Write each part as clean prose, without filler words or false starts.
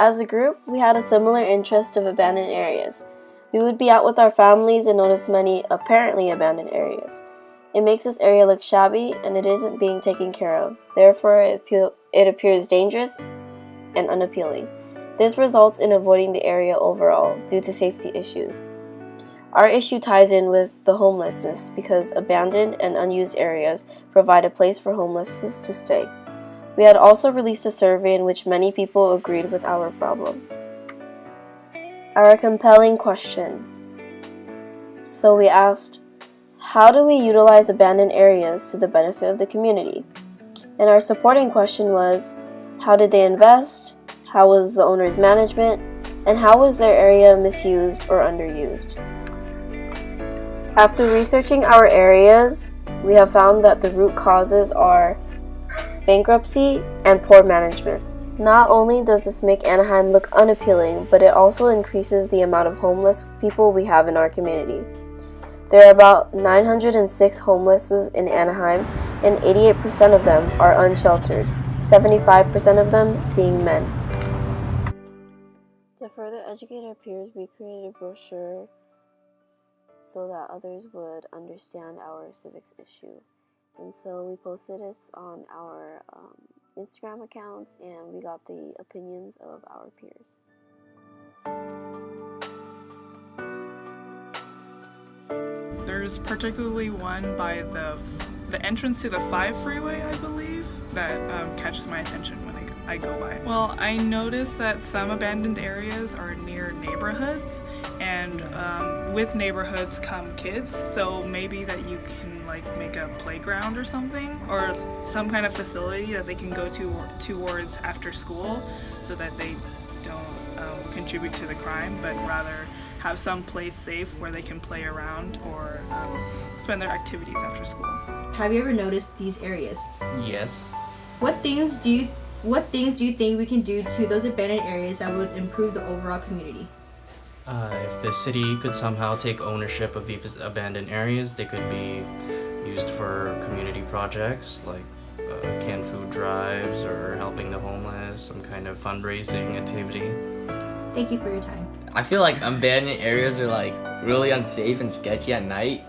As a group, we had a similar interest of abandoned areas. We would be out with our families and notice many apparently abandoned areas. It makes this area look shabby and it isn't being taken care of. Therefore, it appears dangerous and unappealing. This results in avoiding the area overall due to safety issues. Our issue ties in with the homelessness because abandoned and unused areas provide a place for homelessness to stay. We had also released a survey in which many people agreed with our problem. Our compelling question. So we asked, how do we utilize abandoned areas to the benefit of the community? And our supporting question was, how did they invest? How was the owner's management? And how was their area misused or underused? After researching our areas, we have found that the root causes are bankruptcy and poor management. Not only does this make Anaheim look unappealing, but it also increases the amount of homeless people we have in our community. There are about 906 homeless in Anaheim, and 88% of them are unsheltered, 75% of them being men. To further educate our peers, we created a brochure so that others would understand our civics issue. And so we posted this on our Instagram accounts, and we got the opinions of our peers. There's particularly one by the entrance to the 5 freeway, I believe, that catches my attention when I go by. Well, I noticed that some abandoned areas are near neighborhoods, and with neighborhoods come kids, so maybe that you can make a playground or something, or some kind of facility that they can go towards after school, so that they don't contribute to the crime, but rather have some place safe where they can play around or spend their activities after school. Have you ever noticed these areas? Yes. What things do you think we can do to those abandoned areas that would improve the overall community? If the city could somehow take ownership of these abandoned areas, they could be used for community projects like canned food drives or helping the homeless, some kind of fundraising activity. Thank you for your time. I feel like abandoned areas are really unsafe and sketchy at night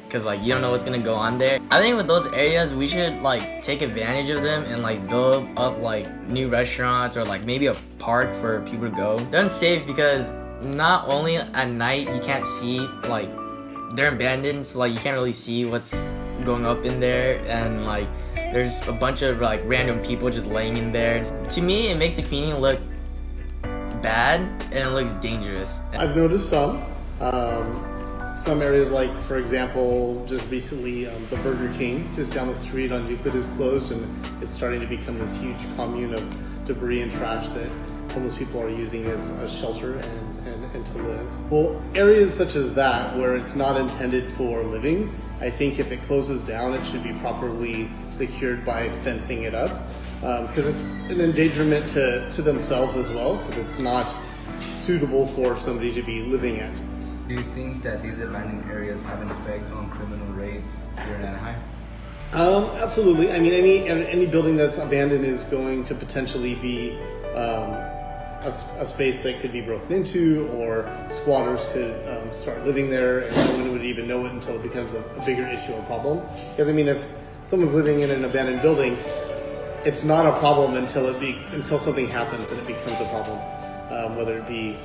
because you don't know what's gonna go on there. I think with those areas we should take advantage of them and build up new restaurants or maybe a park for people to go. They're unsafe because not only at night you can't see they're abandoned, so you can't really see what's going up in there, and there's a bunch of random people just laying in there. To me, it makes the community look bad and it looks dangerous. I've noticed some areas, for example, just recently the Burger King just down the street on Euclid is closed, and it's starting to become this huge commune of debris and trash that homeless people are using as a shelter and to live. Well, areas such as that where it's not intended for living, I think if it closes down, it should be properly secured by fencing it up, because it's an endangerment to themselves as well, because it's not suitable for somebody to be living at. Do you think that these abandoned areas have an effect on criminal rates here in Anaheim? Absolutely. I mean, any building that's abandoned is going to potentially be a space that could be broken into, or squatters could start living there, and no one would even know it until it becomes a bigger issue or problem. Because if someone's living in an abandoned building, it's not a problem until something happens and it becomes a problem, whether it be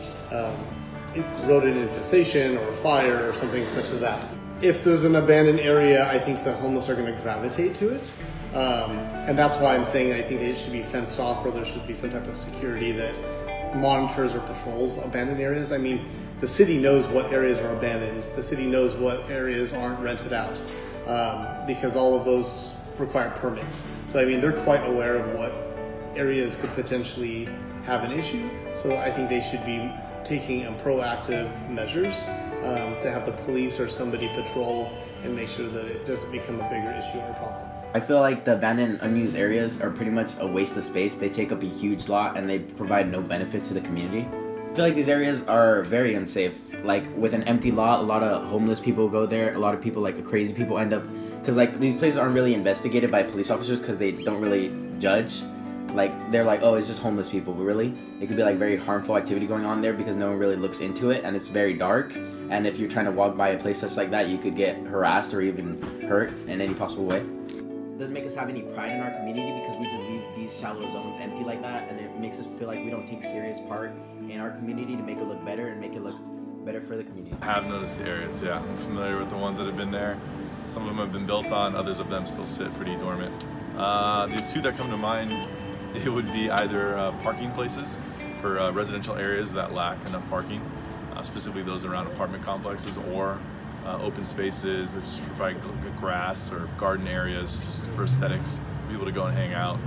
rodent infestation or fire or something such as that. If there's an abandoned area, I think the homeless are going to gravitate to it. And that's why I'm saying I think it should be fenced off, or there should be some type of security that monitors or patrols abandoned areas. I mean, the city knows what areas are abandoned. The city knows what areas aren't rented out, because all of those require permits. So they're quite aware of what areas could potentially have an issue. So I think they should be taking proactive measures to have the police or somebody patrol and make sure that it doesn't become a bigger issue or a problem. I feel like the abandoned, unused areas are pretty much a waste of space. They take up a huge lot and they provide no benefit to the community. I feel like these areas are very unsafe. With an empty lot, a lot of homeless people go there. A lot of people, crazy people, end up, because these places aren't really investigated by police officers because they don't really judge. like they're like, oh, it's just homeless people, but really it could be like very harmful activity going on there because no one really looks into it, and it's very dark, and if you're trying to walk by a place such like that, you could get harassed or even hurt in any possible way. It doesn't make us have any pride in our community because we just leave these shallow zones empty like that, and it makes us feel like we don't take serious part in our community to make it look better and make it look better for the community. I have noticed the areas, yeah. I'm familiar with the ones that have been there. Some of them have been built on, others of them still sit pretty dormant. The two that come to mind, it would be either parking places for residential areas that lack enough parking, specifically those around apartment complexes, or open spaces that just provide good grass or garden areas just for aesthetics, people to go and hang out.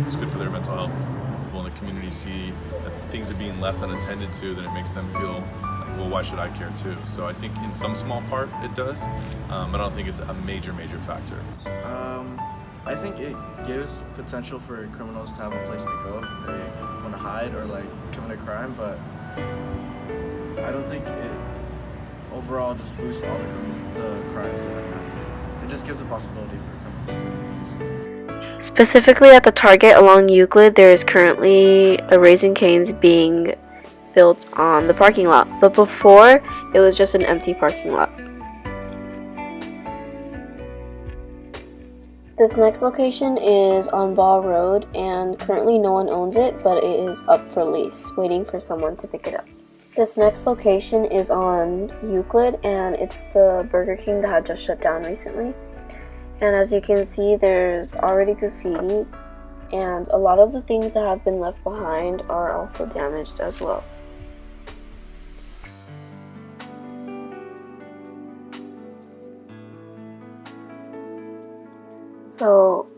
It's good for their mental health. People in the community see that things are being left unattended to, then it makes them feel like, well, why should I care too? So I think in some small part it does, but I don't think it's a major factor. I think it gives potential for criminals to have a place to go if they want to hide or like commit a crime, but I don't think it overall just boosts all the crimes that happen. It just gives a possibility for criminals to use. Specifically at the Target along Euclid, there is currently a Raising Cane's being built on the parking lot, but before it was just an empty parking lot. This next location is on Ball Road, and currently no one owns it, but it is up for lease, waiting for someone to pick it up. This next location is on Euclid, and it's the Burger King that had just shut down recently. And as you can see, there's already graffiti, and a lot of the things that have been left behind are also damaged as well. So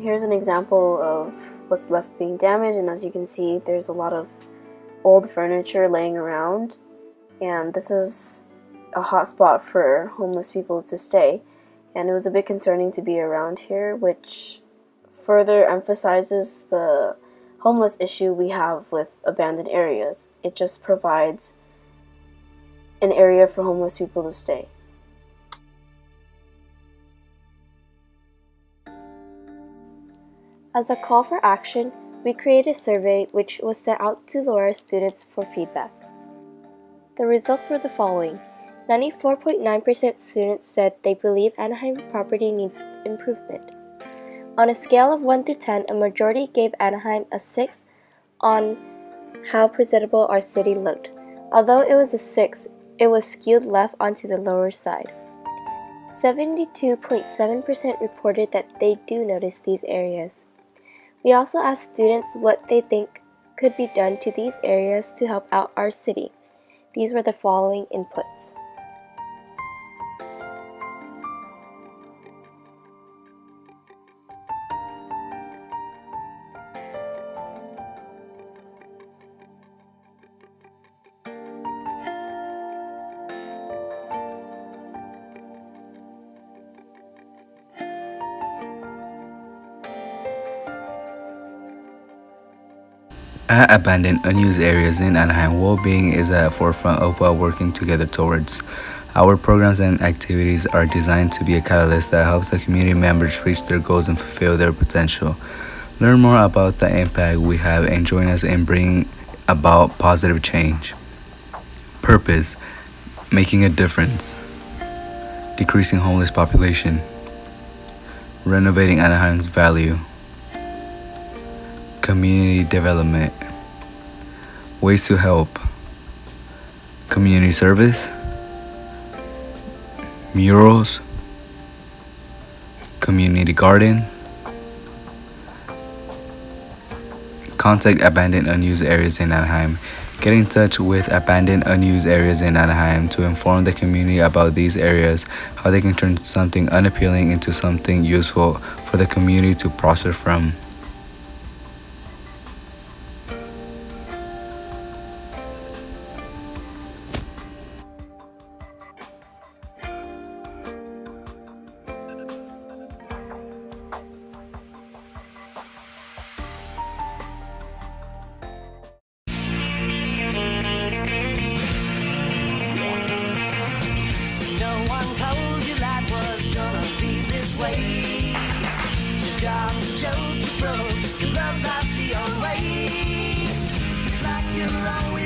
here's an example of what's left being damaged, and as you can see, there's a lot of old furniture laying around, and this is a hot spot for homeless people to stay, and it was a bit concerning to be around here, which further emphasizes the homeless issue we have with abandoned areas. It just provides an area for homeless people to stay. As a call for action, we created a survey which was sent out to Laura students for feedback. The results were the following. 94.9% students said they believe Anaheim property needs improvement. On a scale of 1 to 10, a majority gave Anaheim a 6 on how presentable our city looked. Although it was a 6, it was skewed left onto the lower side. 72.7% reported that they do notice these areas. We also asked students what they think could be done to these areas to help out our city. These were the following inputs. At abandoned, unused areas in Anaheim, well-being is at the forefront of what we're working together towards. Our programs and activities are designed to be a catalyst that helps the community members reach their goals and fulfill their potential. Learn more about the impact we have and join us in bringing about positive change. Purpose: making a difference, decreasing homeless population, renovating Anaheim's value, community development, ways to help, community service, murals, community garden. Contact abandoned unused areas in Anaheim. Get in touch with abandoned unused areas in Anaheim to inform the community about these areas, how they can turn something unappealing into something useful for the community to prosper from. Your job's a joke, you broke, your love love, that's the only way. It's like you're always